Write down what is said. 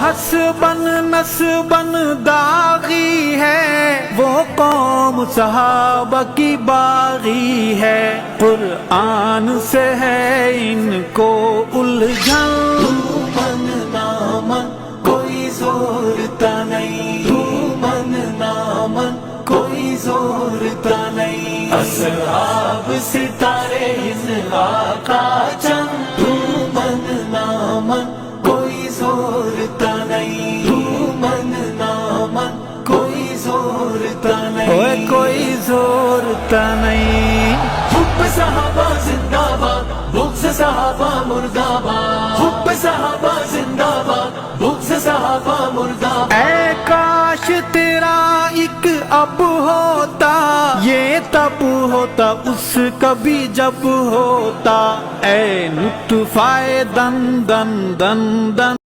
हसबन नसबन दागी है, वो कौम सहाबा की बागी है। कुरान से है इनको उलझन, तू मन ना मन कोई जोरता नहीं, तू मन ना मन कोई जोरता नहीं। असहाब सितारे इन आका चंद, तू मन ना मन कोई जोरता नहीं, तू मन ना मन कोई जोरता नहीं, ओए कोई जोरता नहीं। हुब्ब सहाबा जिंदाबाद, बुग़्ज़ सहाबा मुर्दाबाद, हुब्ब सहाबा जिंदाबाद, बुग़्ज़ सहाबा मुर्दाबाद। ऐ काश तेरा एक अब होता, ये तब होता उस कभी जब होता। ऐ नुत्फ़ाए दन दन दन दन।